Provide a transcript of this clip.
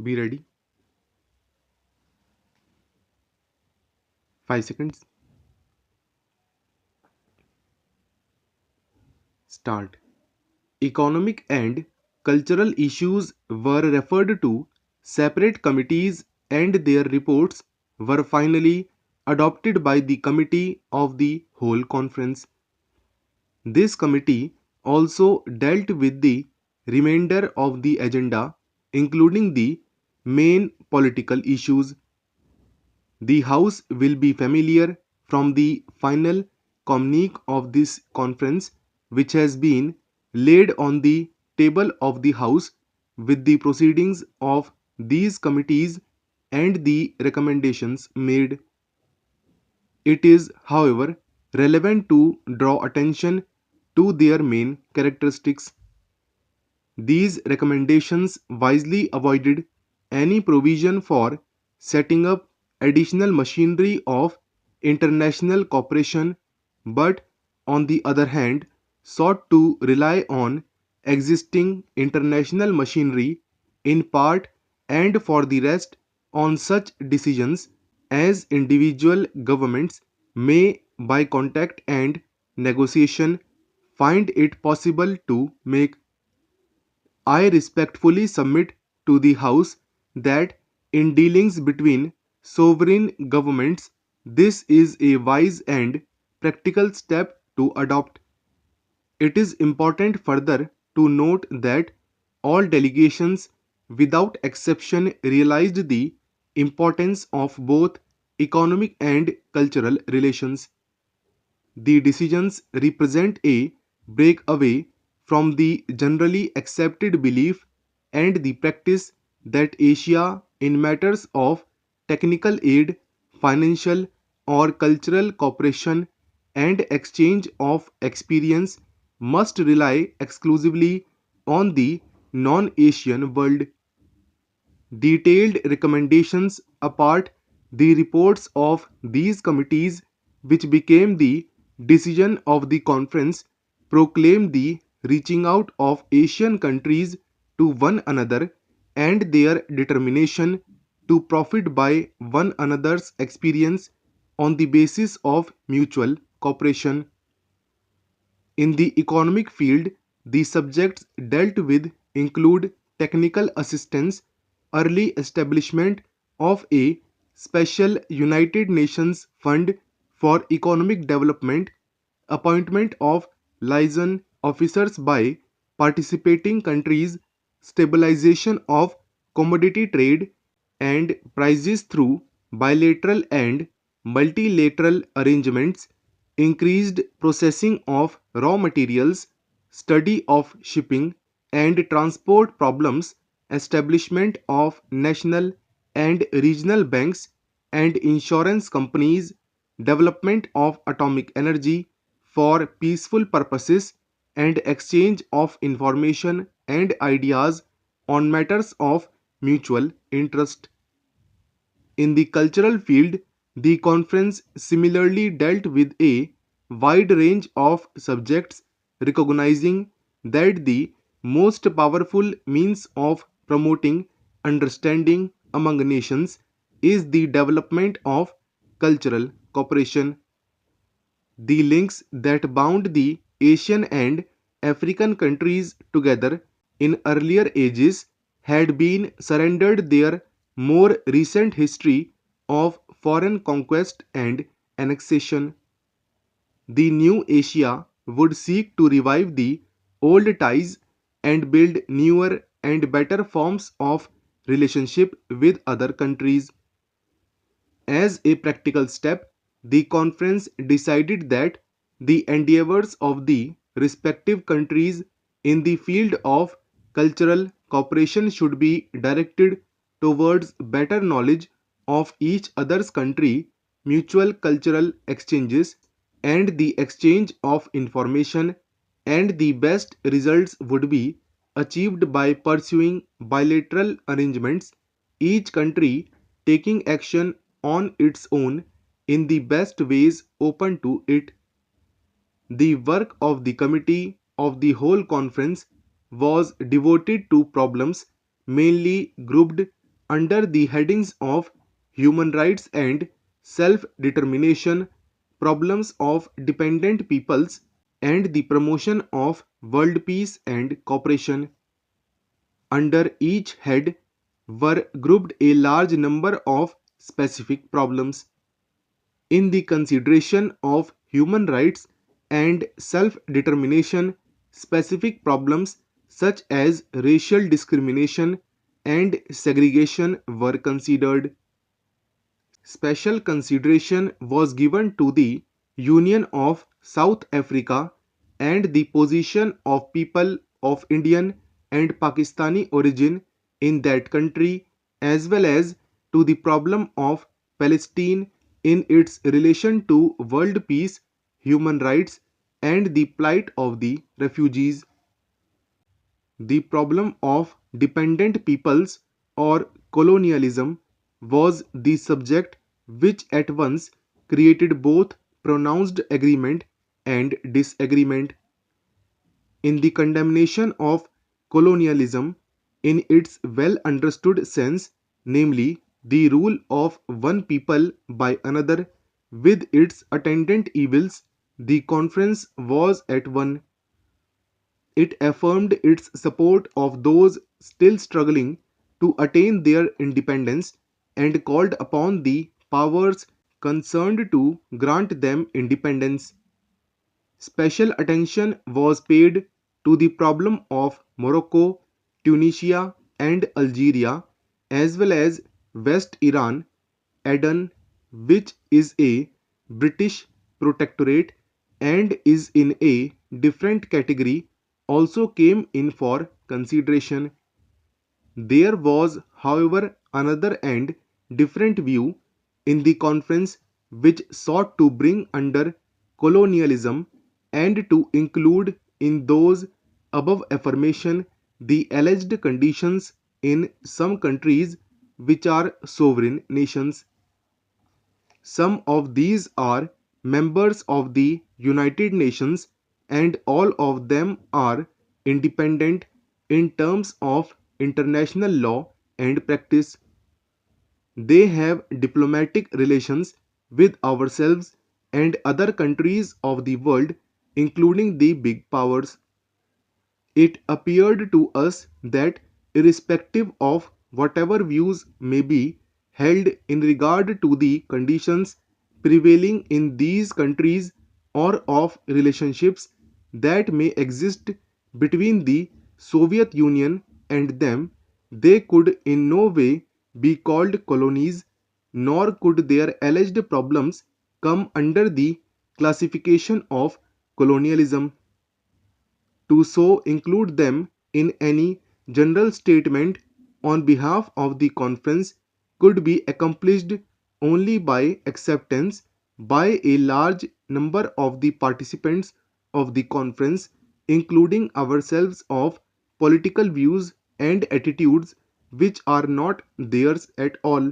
Be ready. 5 seconds. Start. Economic and cultural issues were referred to separate committees and their reports were finally adopted by the Committee of the Whole Conference. This committee also dealt with the remainder of the agenda, including the main political issues. The House will be familiar from the final communique of this conference, which has been laid on the table of the House with the proceedings of these committees and the recommendations made. It is, however, relevant to draw attention to their main characteristics. These recommendations wisely avoided any provision for setting up additional machinery of international cooperation, but on the other hand sought to rely on existing international machinery in part and for the rest on such decisions as individual governments may by contact and negotiation find it possible to make. I respectfully submit to the House that in dealings between sovereign governments, this is a wise and practical step to adopt. It is important further to note that all delegations without exception realized the importance of both economic and cultural relations. The decisions represent a breakaway from the generally accepted belief and the practice that Asia, in matters of technical aid, financial or cultural cooperation, and exchange of experience, must rely exclusively on the non Asian world. Detailed recommendations apart the reports of these committees, which became the decision of the conference, proclaim the reaching out of Asian countries to one another and their determination to profit by one another's experience on the basis of mutual cooperation. In the economic field, the subjects dealt with include technical assistance, early establishment of a special United Nations Fund for Economic Development, appointment of liaison officers by participating countries, stabilization of commodity trade and prices through bilateral and multilateral arrangements, increased processing of raw materials, study of shipping and transport problems, establishment of national and regional banks and insurance companies, development of atomic energy for peaceful purposes, and exchange of information and ideas on matters of mutual interest. In the cultural field, the conference similarly dealt with a wide range of subjects, recognizing that the most powerful means of promoting understanding among nations is the development of cultural cooperation. The links that bound the Asian and African countries together in earlier ages had been surrendered their more recent history of foreign conquest and annexation. The new Asia would seek to revive the old ties and build newer and better forms of relationship with other countries. As a practical step, the conference decided that the endeavors of the respective countries in the field of cultural cooperation should be directed towards better knowledge of each other's country, mutual cultural exchanges, and the exchange of information, and the best results would be achieved by pursuing bilateral arrangements, each country taking action on its own in the best ways open to it. The work of the committee of the whole conference was devoted to problems mainly grouped under the headings of human rights and self-determination, problems of dependent peoples, and the promotion of world peace and cooperation. Under each head were grouped a large number of specific problems. In the consideration of human rights and self-determination, specific problems such as racial discrimination and segregation were considered. Special consideration was given to the Union of South Africa and the position of people of Indian and Pakistani origin in that country, as well as to the problem of Palestine in its relation to world peace, human rights, and the plight of the refugees. The problem of dependent peoples or colonialism was the subject which at once created both pronounced agreement and disagreement. In the condemnation of colonialism in its well understood sense, namely the rule of one people by another with its attendant evils, the conference was at one. It affirmed its support of those still struggling to attain their independence and called upon the powers concerned to grant them independence. Special attention was paid to the problem of Morocco, Tunisia, and Algeria, as well as West Iran, Aden, which is a British protectorate and is in a different category, also came in for consideration. There was, however, another and different view in the conference which sought to bring under colonialism and to include in those above affirmation the alleged conditions in some countries which are sovereign nations. Some of these are members of the United Nations and all of them are independent in terms of international law and practice. They have diplomatic relations with ourselves and other countries of the world, including the big powers. It appeared to us that, irrespective of whatever views may be held in regard to the conditions prevailing in these countries or of relationships that may exist between the Soviet Union and them, they could in no way be called colonies, nor could their alleged problems come under the classification of colonialism. To so include them in any general statement on behalf of the conference could be accomplished only by acceptance by a large number of the participants of the conference, including ourselves, of political views and attitudes which are not theirs at all.